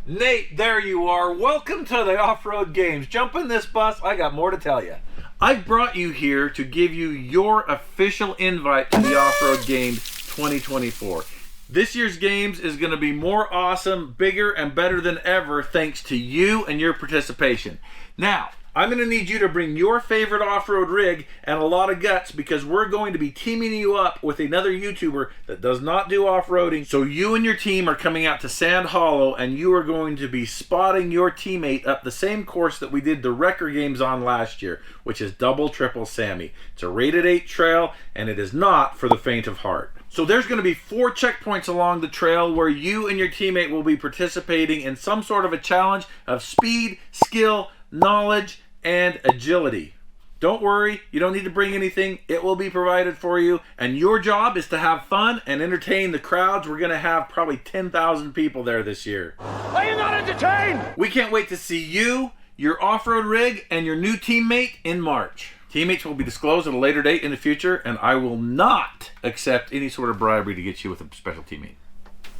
Nate, there you are. Welcome to the Off-Road Games. Jump in this bus, I got more to tell you. I've brought you here to give you your official invite to the Off-Road Games 2024. This year's games is going to be more awesome, bigger, and better than ever thanks to you and your participation. Now, I'm going to need you to bring your favorite off-road rig and a lot of guts because we're going to be teaming you up with another YouTuber that does not do off-roading. So you and your team are coming out to Sand Hollow and you are going to be spotting your teammate up the same course that we did the Wrecker Games on last year, which is Double Triple Sammy. It's a rated 8 trail and it is not for the faint of heart. So there's going to be 4 checkpoints along the trail where you and your teammate will be participating in some sort of a challenge of speed, skill, knowledge, and agility. Don't worry, you don't need to bring anything. It will be provided for you. And your job is to have fun and entertain the crowds. We're going to have probably 10,000 people there this year. Are you not entertained? We can't wait to see you, your off-road rig, and your new teammate in March. Teammates will be disclosed at a later date in the future, and I will not accept any sort of bribery to get you with a special teammate.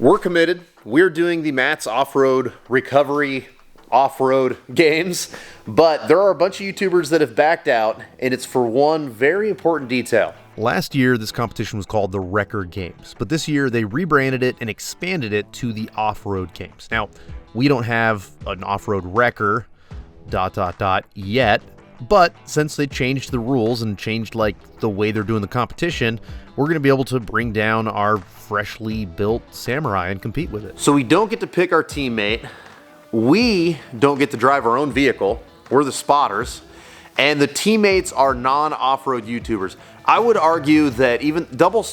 We're committed. We're doing the Matt's Off-Road Recovery Off-Road Games, but there are a bunch of YouTubers that have backed out, and it's for one very important detail. Last year, this competition was called the Wrecker Games, but this year they rebranded it and expanded it to the Off-Road Games. Now, we don't have an off-road wrecker, ... yet, but since they changed the rules and changed like the way they're doing the competition, we're going to be able to bring down our freshly built Samurai and compete with it. So we don't get to pick our teammate. We don't get to drive our own vehicle. We're the spotters. And the teammates are non-off-road YouTubers. I would argue that even double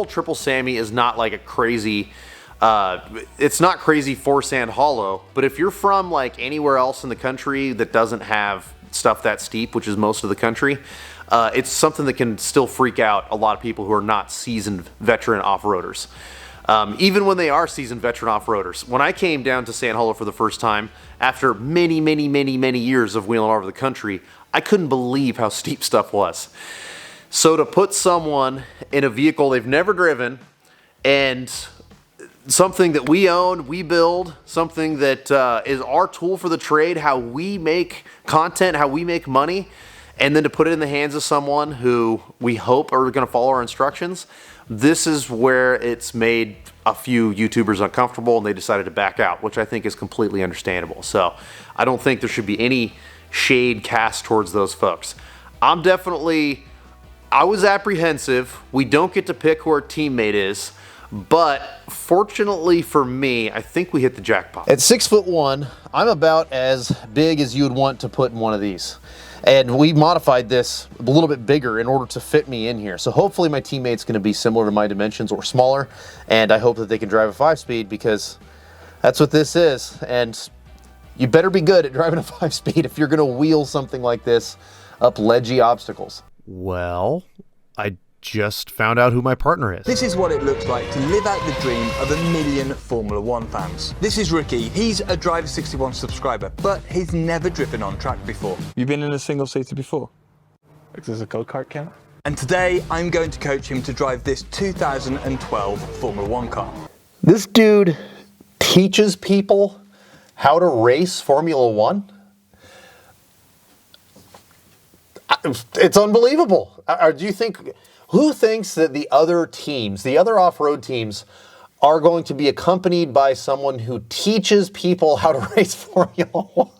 triple Sammy is not like a crazy, it's not crazy for Sand Hollow, but if you're from like anywhere else in the country that doesn't have stuff that steep, which is most of the country, it's something that can still freak out a lot of people who are not seasoned veteran off-roaders. Even when they are seasoned veteran off-roaders. When I came down to Sand Hollow for the first time, after many years of wheeling all over the country, I couldn't believe how steep stuff was. So to put someone in a vehicle they've never driven, and something that we own, we build, something that is our tool for the trade, how we make content, how we make money, and then to put it in the hands of someone who we hope are going to follow our instructions, this is where it's made a few YouTubers uncomfortable and they decided to back out, which I think is completely understandable. So I don't think there should be any shade cast towards those folks. I was apprehensive. We don't get to pick who our teammate is, but fortunately for me, I think we hit the jackpot. At 6'1", I'm about as big as you would want to put in one of these. And we modified this a little bit bigger in order to fit me in here. So hopefully my teammate's going to be similar to my dimensions or smaller. And I hope that they can drive a 5-speed because that's what this is. And you better be good at driving a 5-speed if you're going to wheel something like this up ledgy obstacles. Well, I just found out who my partner is. This is what it looks like to live out the dream of 1 million Formula One fans. This is Ricky. He's a Driver 61 subscriber, but he's never driven on track before. You've been in a single-seater before? Does a go-kart count? And today, I'm going to coach him to drive this 2012 Formula One car. This dude teaches people how to race Formula One? It's unbelievable. Do you think... Who thinks that the other teams, the other off-road teams, are going to be accompanied by someone who teaches people how to race Formula One?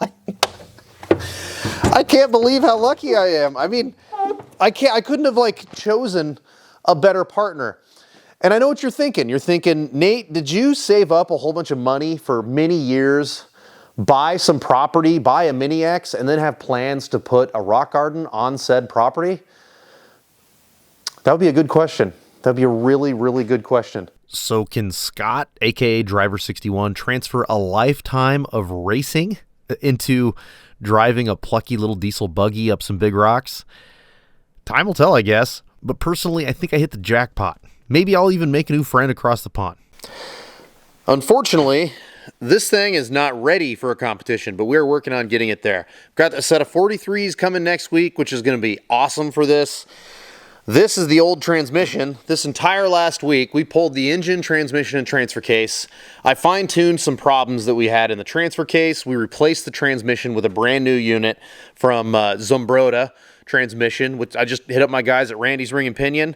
I can't believe how lucky I am. I mean, I couldn't have like chosen a better partner. And I know what you're thinking. You're thinking, Nate, did you save up a whole bunch of money for many years, buy some property, buy a Mini X, and then have plans to put a rock garden on said property? That would be a good question. That would be a really, really good question. So can Scott, aka Driver 61, transfer a lifetime of racing into driving a plucky little diesel buggy up some big rocks? Time will tell, I guess. But personally, I think I hit the jackpot. Maybe I'll even make a new friend across the pond. Unfortunately, this thing is not ready for a competition, but we're working on getting it there. Got a set of 43s coming next week, which is going to be awesome for this. This is the old transmission. This entire last week, we pulled the engine, transmission, and transfer case. I fine-tuned some problems that we had in the transfer case. We replaced the transmission with a brand new unit from Zumbrota transmission, which I just hit up my guys at Randy's Ring and Pinion.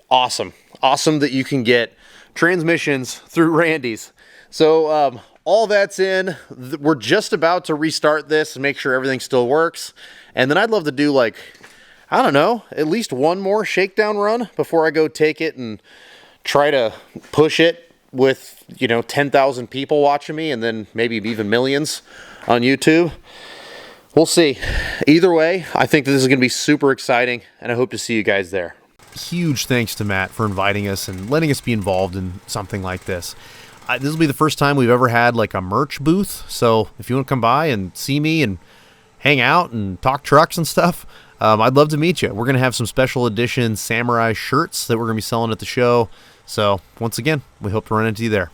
Awesome. Awesome that you can get transmissions through Randy's. So all that's in. We're just about to restart this and make sure everything still works. And then I'd love to do, like, I don't know, at least one more shakedown run before I go take it and try to push it with, 10,000 people watching me and then maybe even millions on YouTube. We'll see. Either way, I think this is going to be super exciting, and I hope to see you guys there. Huge thanks to Matt for inviting us and letting us be involved in something like this. This will be the first time we've ever had like a merch booth, so if you want to come by and see me and hang out and talk trucks and stuff, I'd love to meet you. We're going to have some special edition samurai shirts that we're going to be selling at the show. So once again, we hope to run into you there.